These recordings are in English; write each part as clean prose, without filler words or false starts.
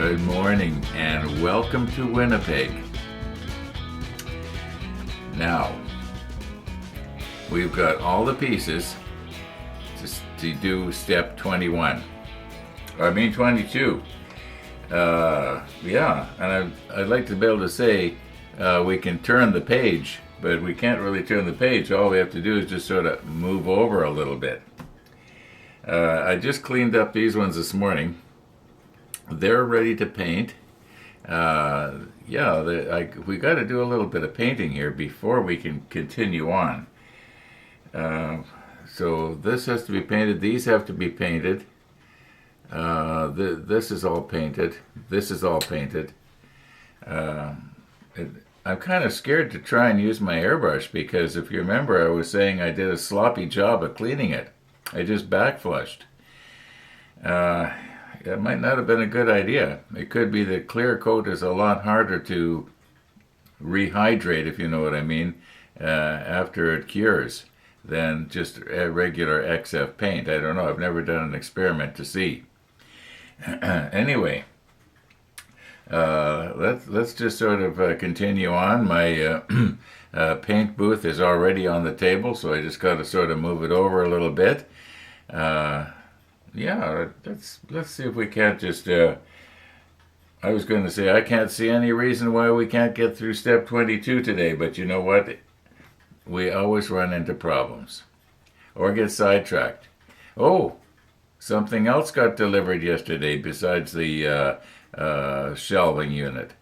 Good morning and welcome to Winnipeg. Now, we've got all the pieces to do step 22. Yeah, and I'd like to be able to say we can turn the page, but we can't really turn the page. All we have to do is just sort of move over a little bit. I just cleaned up these ones this morning. They're ready to paint. We got to do a little bit of painting here before we can continue on. So this has to be painted. These have to be painted. This is all painted. This is all painted. I'm kind of scared to try and use my airbrush because if you remember, I was saying I did a sloppy job of cleaning it. I just backflushed. That might not have been a good idea. It could be that clear coat is a lot harder to rehydrate, if you know what I mean, after it cures than just a regular XF paint. I don't know. I've never done an experiment to see. Anyway, let's just sort of continue on. My paint booth is already on the table, so I just got to sort of move it over a little bit. Let's see if we can't just. I was going to say I can't see any reason why we can't get through step 22 today, but you know what? We always run into problems or get sidetracked. Oh, something else got delivered yesterday besides the shelving unit.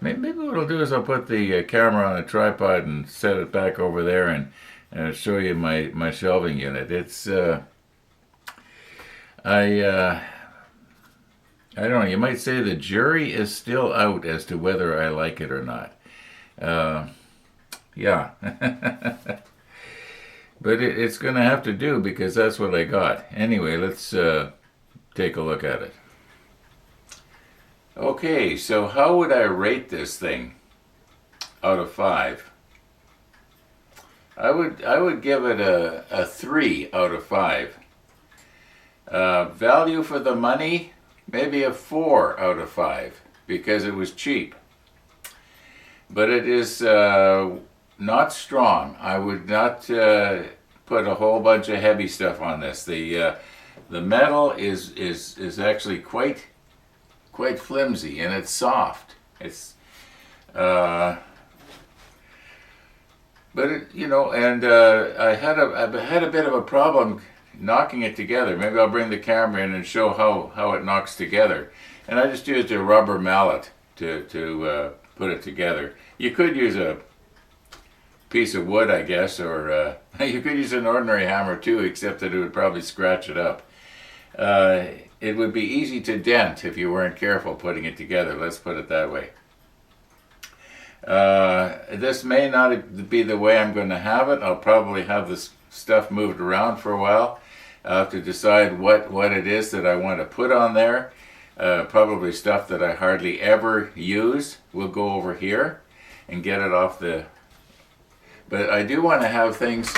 Maybe what I'll do is I'll put the camera on a tripod and set it back over there and show you my shelving unit. It's I don't know, you might say the jury is still out as to whether I like it or not. Yeah. But it's going to have to do because that's what I got. Anyway, let's take a look at it. Okay, so how would I rate this thing out of 5? I would give it a 3 out of 5. Value for the money, maybe a 4 out of 5 because it was cheap. But it is not strong. I would not put a whole bunch of heavy stuff on this. The metal is actually quite flimsy and it's soft. It's but it, I had a bit of a problem knocking it together. Maybe I'll bring the camera in and show how it knocks together. And I just used a rubber mallet to put it together. You could use a piece of wood, I guess, or you could use an ordinary hammer too, except that it would probably scratch it up. It would be easy to dent if you weren't careful putting it together. Let's put it that way. This may not be the way I'm going to have it. I'll probably have this stuff moved around for a while. I'll have to decide what it is that I want to put on there. Probably stuff that I hardly ever use. We'll go over here and get it off the... But I do want to have things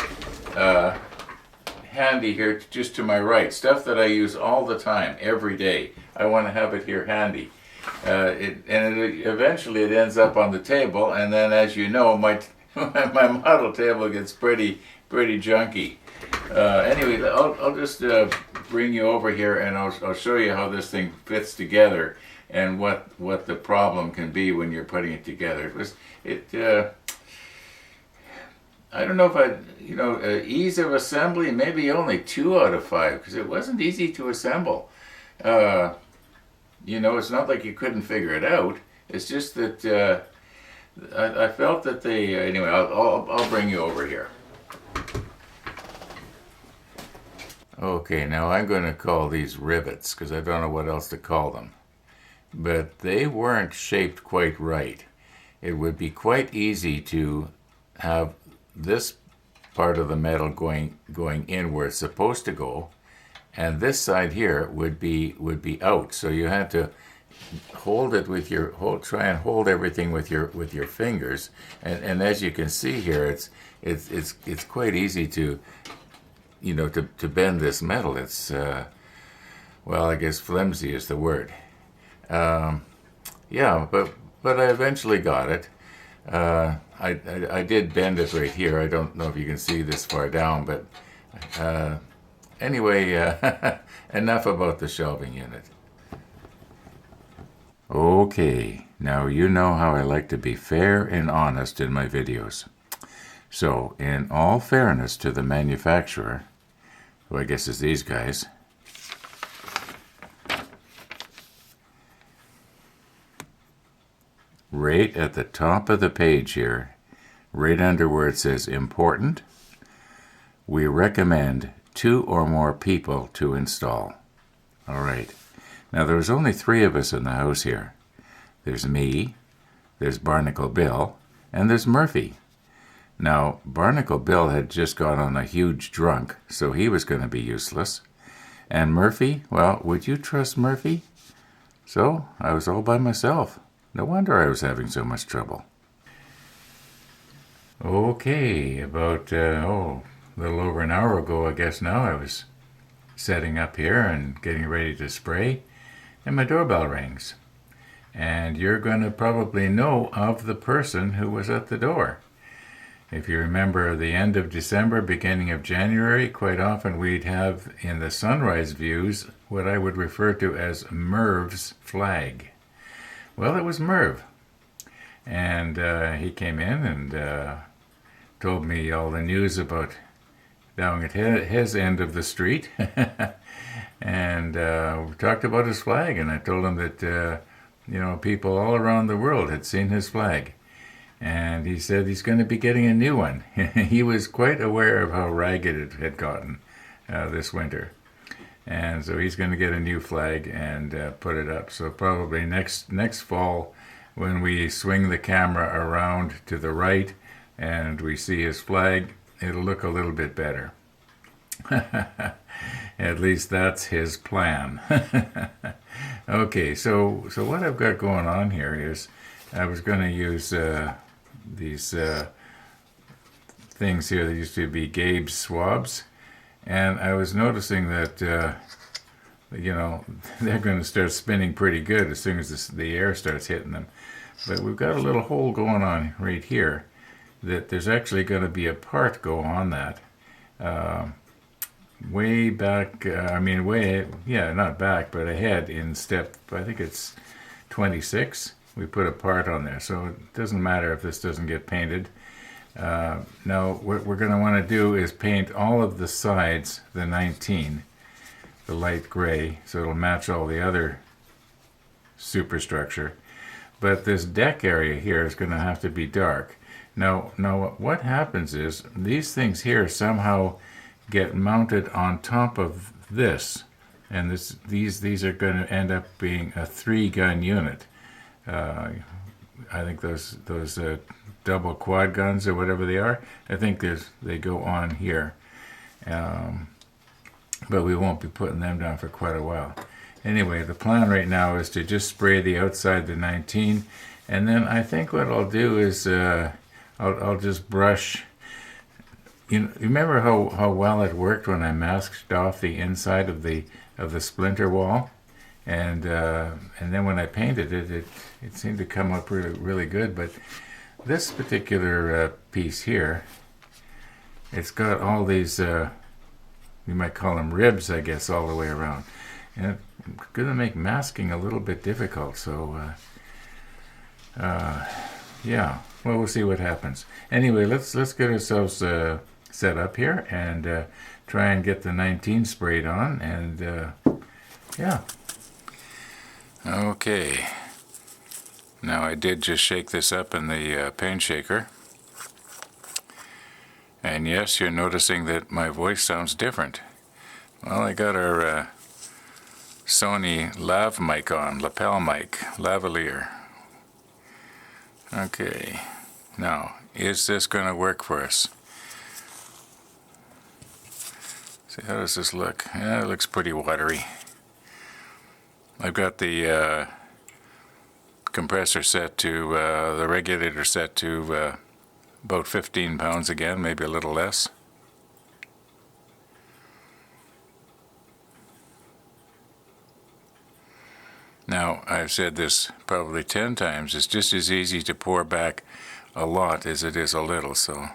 handy here just to my right. Stuff that I use all the time, every day. I want to have it here handy. Eventually it ends up on the table, and then as you know, my model table gets pretty junky. Anyway, I'll just bring you over here and I'll show you how this thing fits together and what the problem can be when you're putting it together. I don't know if ease of assembly, maybe only 2 out of 5 because it wasn't easy to assemble. It's not like you couldn't figure it out. It's just that I felt that anyway, I'll bring you over here. Okay, now I'm going to call these rivets because I don't know what else to call them. But they weren't shaped quite right. It would be quite easy to have this part of the metal going in where it's supposed to go, and this side here would be out. So you had to hold it with try and hold everything with your fingers, and as you can see here, it's quite easy to bend this metal. It's well, I guess flimsy is the word. Yeah, but I eventually got it. I did bend it right here. I don't know if you can see this far down, but anyway, enough about the shelving unit. Okay, now you know how I like to be fair and honest in my videos. So, in all fairness to the manufacturer, who I guess is these guys, right at the top of the page here, right under where it says important, we recommend 2 or more people to install. All right. Now there's only 3 of us in the house here. There's me, there's Barnacle Bill, and there's Murphy. Now, Barnacle Bill had just got on a huge drunk, so he was going to be useless. And Murphy, well, would you trust Murphy? So I was all by myself. No wonder I was having so much trouble. Okay, about, a little over an hour ago, I guess now, I was setting up here and getting ready to spray, and my doorbell rings. And you're going to probably know of the person who was at the door. If you remember the end of December, beginning of January, quite often we'd have in the sunrise views what I would refer to as Merv's flag. Well, it was Merv. And he came in and told me all the news about down at his end of the street. And we talked about his flag, and I told him that, people all around the world had seen his flag. And he said he's going to be getting a new one. He was quite aware of how ragged it had gotten this winter. And so he's going to get a new flag and put it up. So probably next fall, when we swing the camera around to the right and we see his flag, it'll look a little bit better. At least that's his plan. Okay, so what I've got going on here is I was going to use these things here that used to be Gabe's swabs, and I was noticing that they're going to start spinning pretty good as soon as the air starts hitting them. But we've got a little hole going on right here that there's actually going to be a part go on that way back, not back, but ahead in step, I think it's 26. We put a part on there, so it doesn't matter if this doesn't get painted. Now, what we're going to want to do is paint all of the sides, the 19, the light gray, so it'll match all the other superstructure. But this deck area here is going to have to be dark. Now, what happens is these things here somehow get mounted on top of this, and these are going to end up being a 3-gun unit. I think those double quad guns or whatever they are, I think they go on here, but we won't be putting them down for quite a while. Anyway, the plan right now is to just spray the outside the 19, and then I think what I'll do is I'll just brush. You remember how well it worked when I masked off the inside of the splinter wall, and then when I painted it seemed to come up really good. But this particular piece here, it's got all these you might call them ribs, I guess, all the way around, and it's going to make masking a little bit difficult. So yeah, well, we'll see what happens. Anyway, let's get ourselves set up here and try and get the 19 sprayed on, and yeah. Okay, now I did just shake this up in the paint shaker, and yes, you're noticing that my voice sounds different. Well, I got our Sony lav mic on, lapel mic, lavalier. Okay, now is this going to work for us? See, how does this look? Yeah, it looks pretty watery. I've got the compressor set to, the regulator set to about 15 pounds again, maybe a little less. Now, I've said this probably 10 times, it's just as easy to pour back a lot as it is a little, so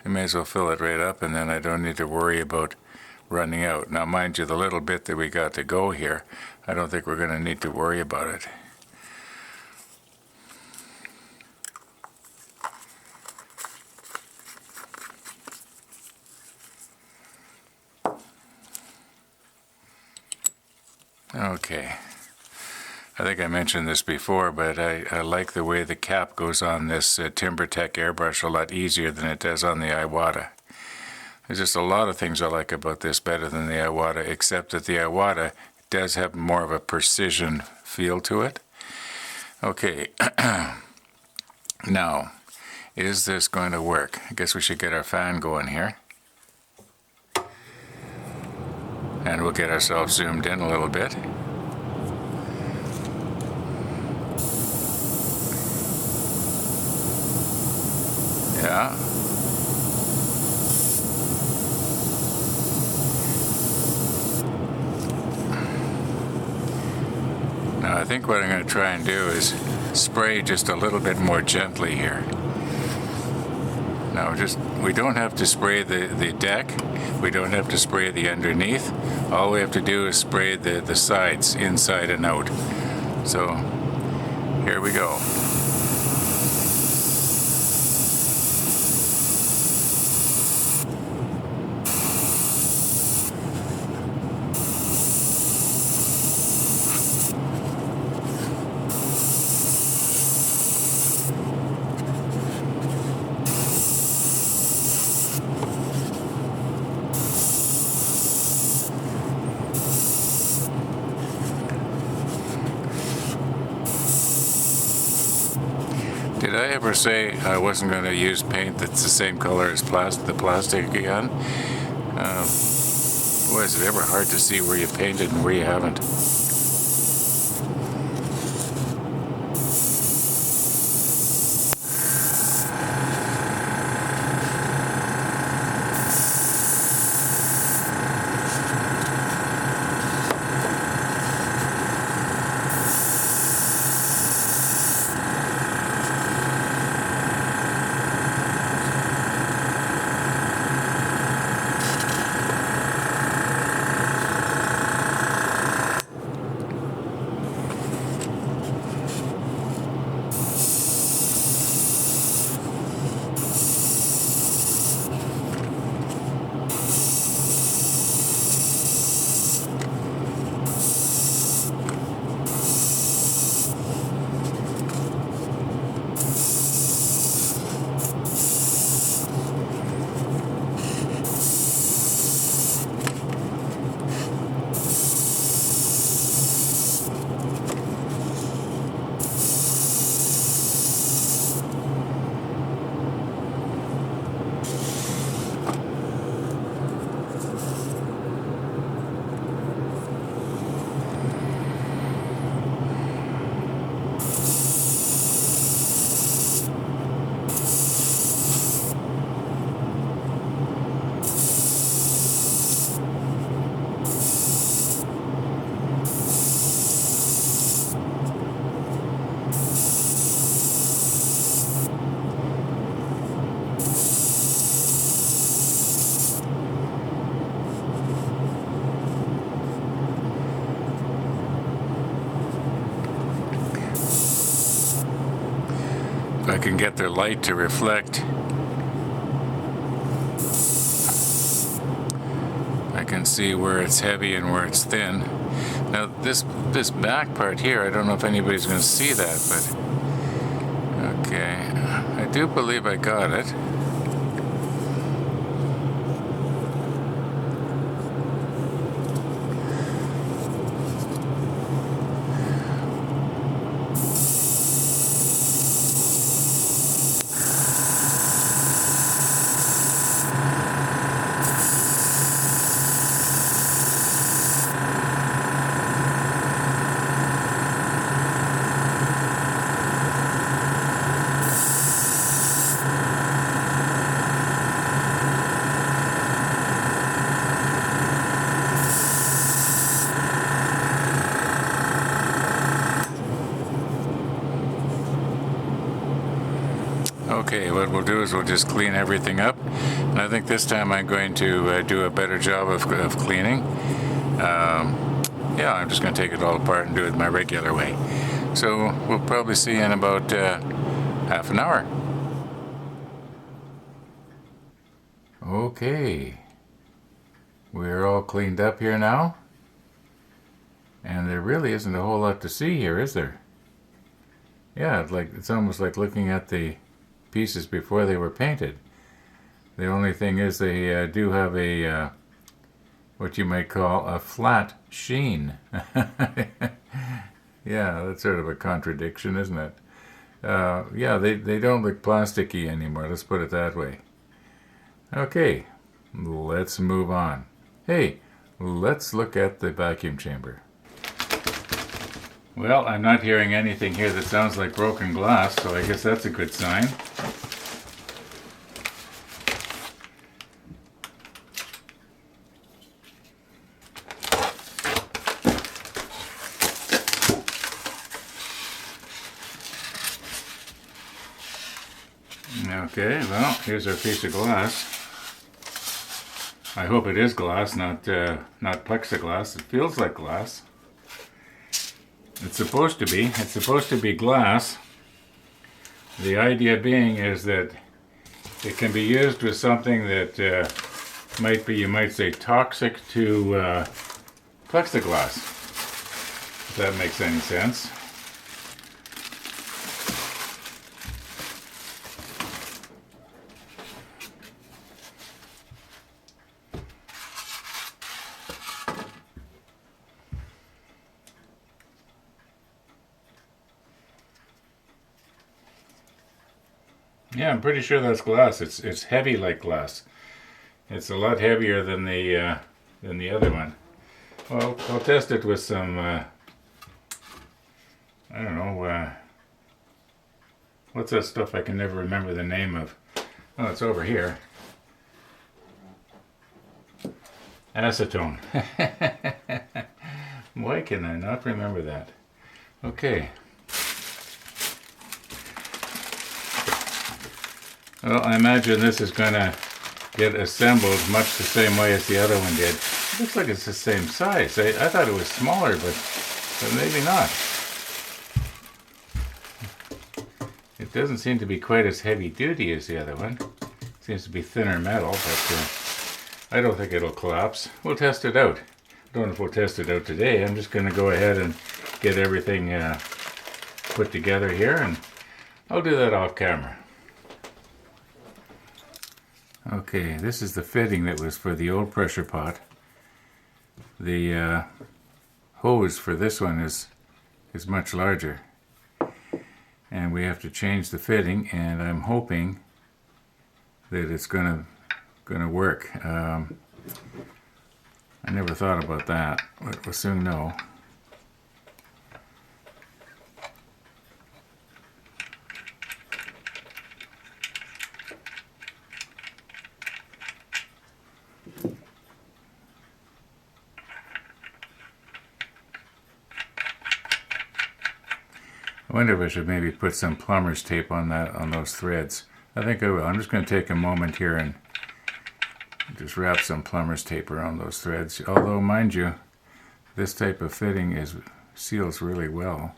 I may as well fill it right up, and then I don't need to worry about running out. Now, mind you, the little bit that we got to go here, I don't think we're going to need to worry about it. Okay. I think I mentioned this before, but I like the way the cap goes on this TimberTech airbrush a lot easier than it does on the Iwata. There's just a lot of things I like about this better than the Iwata, except that the Iwata does have more of a precision feel to it. Okay, now, is this going to work? I guess we should get our fan going here. And we'll get ourselves zoomed in a little bit. Yeah. Now I think what I'm going to try and do is spray just a little bit more gently here. Now we don't have to spray the deck, we don't have to spray the underneath, all we have to do is spray the sides inside and out. So here we go. Did I ever say I wasn't going to use paint that's the same color as the plastic again? Boy, is it ever hard to see where you painted and where you haven't. If I can get their light to reflect, I can see where it's heavy and where it's thin. Now this back part here, I don't know if anybody's going to see that, but okay, I do believe I got it. Okay, what we'll do is we'll just clean everything up. And I think this time I'm going to do a better job of cleaning. Yeah, I'm just going to take it all apart and do it my regular way. So we'll probably see you in about half an hour. Okay, we're all cleaned up here now. And there really isn't a whole lot to see here, is there? Yeah, it's almost like looking at the pieces before they were painted. The only thing is they do have a what you might call a flat sheen. Yeah, that's sort of a contradiction, isn't it? Yeah, they don't look plasticky anymore, let's put it that way. Okay, let's move on. Hey, let's look at the vacuum chamber. Well, I'm not hearing anything here that sounds like broken glass, so I guess that's a good sign. Okay, well, here's our piece of glass. I hope it is glass, not plexiglass. It feels like glass. It's supposed to be. It's supposed to be glass. The idea being is that it can be used with something that might be, you might say, toxic to plexiglass, if that makes any sense. Yeah, I'm pretty sure that's glass. It's heavy like glass. It's a lot heavier than the other one. Well, I'll test it with some I don't know, what's that stuff I can never remember the name of? Oh, it's over here. Acetone. Why can I not remember that? Okay. Well, I imagine this is going to get assembled much the same way as the other one did. It looks like it's the same size. I thought it was smaller, but maybe not. It doesn't seem to be quite as heavy duty as the other one. It seems to be thinner metal, but I don't think it'll collapse. We'll test it out. I don't know if we'll test it out today. I'm just going to go ahead and get everything put together here, and I'll do that off camera. Okay, this is the fitting that was for the old pressure pot. The hose for this one is much larger, and we have to change the fitting, and I'm hoping that it's gonna work. I never thought about that, but we'll soon know. I wonder if I should maybe put some plumber's tape on those threads. I think I will. I'm just going to take a moment here and just wrap some plumber's tape around those threads. Although, mind you, this type of fitting seals really well.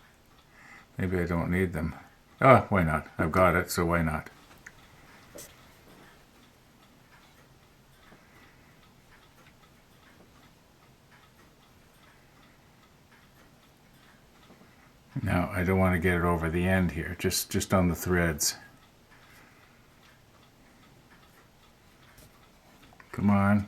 Maybe I don't need them. Oh, why not? I've got it, so why not? Now, I don't want to get it over the end here, just on the threads. Come on.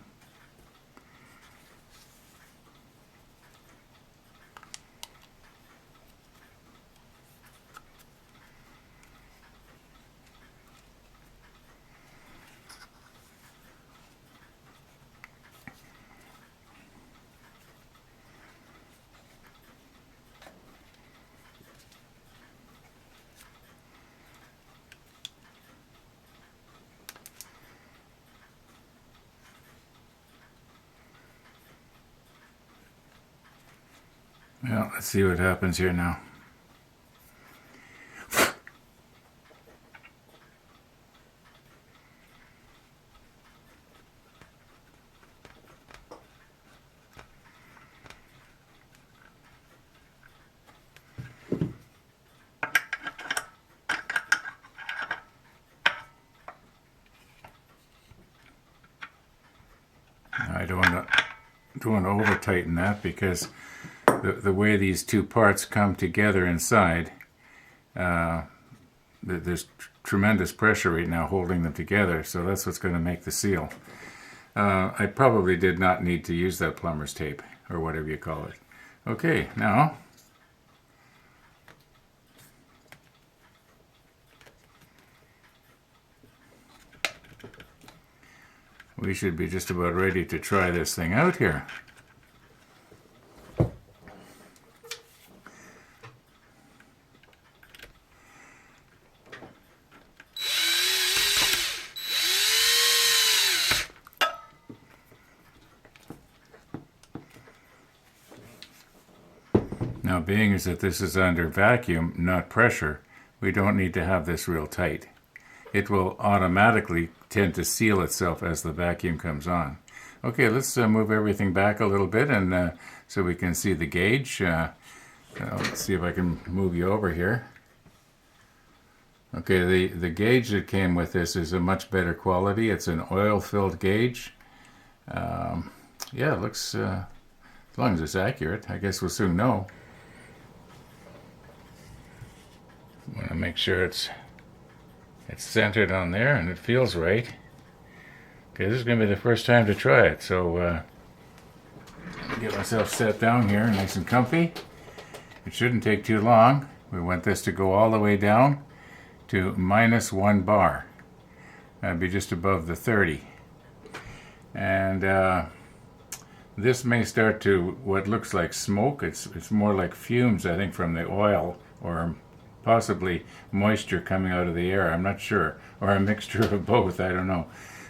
Well, let's see what happens here now. I don't want to over tighten that because the way these two parts come together inside, there's tremendous pressure right now holding them together, so that's what's going to make the seal. I probably did not need to use that plumber's tape, or whatever you call it. Okay, now we should be just about ready to try this thing out here. Now, being as that this is under vacuum, not pressure, we don't need to have this real tight. It will automatically tend to seal itself as the vacuum comes on. Okay, let's move everything back a little bit and so we can see the gauge. Let's see if I can move you over here. Okay, the gauge that came with this is a much better quality. It's an oil-filled gauge. Yeah, it looks, as long as it's accurate, I guess we'll soon know. I want to make sure it's centered on there and it feels right. Okay, this is going to be the first time to try it, so get myself set down here nice and comfy. It shouldn't take too long. We want this to go all the way down to -1 bar. That'd be just above the 30. And this may start to what looks like smoke. It's more like fumes, I think, from the oil, or possibly moisture coming out of the air. I'm not sure, or a mixture of both. I don't know.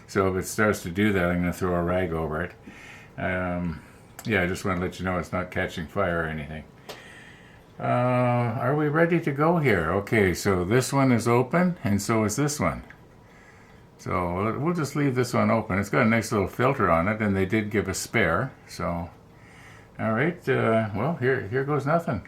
So if it starts to do that, I'm going to throw a rag over it. Yeah, I just want to let you know it's not catching fire or anything. Are we ready to go here? Okay, so this one is open, and so is this one. So we'll just leave this one open. It's got a nice little filter on it, and they did give a spare. So, all right. Well, here goes nothing.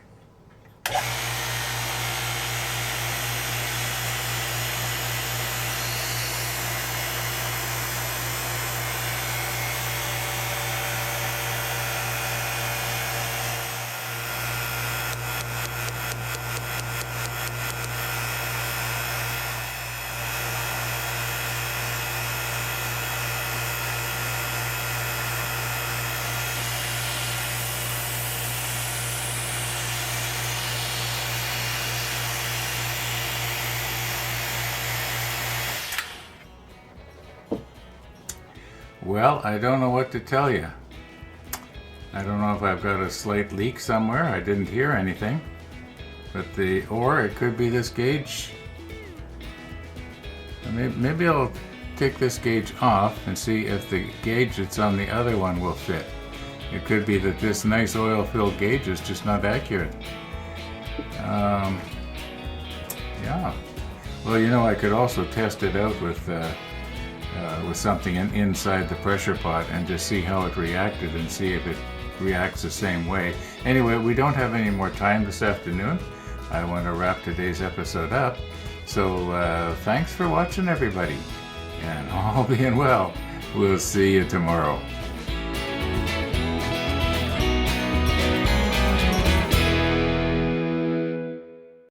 Well, I don't know what to tell you. I don't know if I've got a slight leak somewhere. I didn't hear anything. But or it could be this gauge. Maybe I'll take this gauge off and see if the gauge that's on the other one will fit. It could be that this nice oil-filled gauge is just not accurate. Yeah. Well, you know, I could also test it out with something inside the pressure pot and just see how it reacted and see if it reacts the same way. Anyway, we don't have any more time this afternoon. I want to wrap today's episode up. So thanks for watching, everybody. And all being well, we'll see you tomorrow.